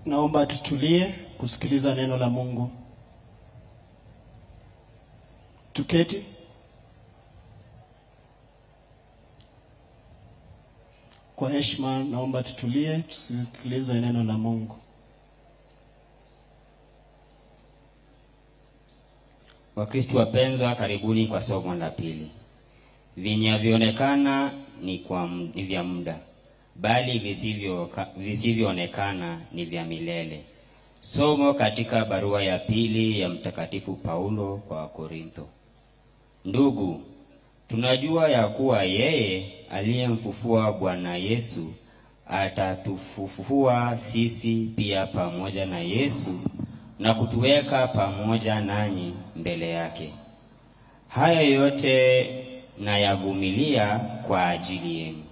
Naomba tutulie kusikiliza neno la Mungu. Tuketi. Kwa heshima naomba tutulie tusikilize neno la Mungu. Wakristo wapendwa, karibuni kwa somo la pili. Vinavyoonekana ni vya muda, bali visivyoonekana ni vya milele. Somo katika barua ya pili ya Mtakatifu Paulo kwa Korintho. Ndugu, tunajua ya kuwa yeye aliyemfufua Bwana Yesu atatufufua sisi pia pamoja na Yesu na kutuweka pamoja nanyi mbele yake. Haya yote nayavumilia kwa ajili yenu,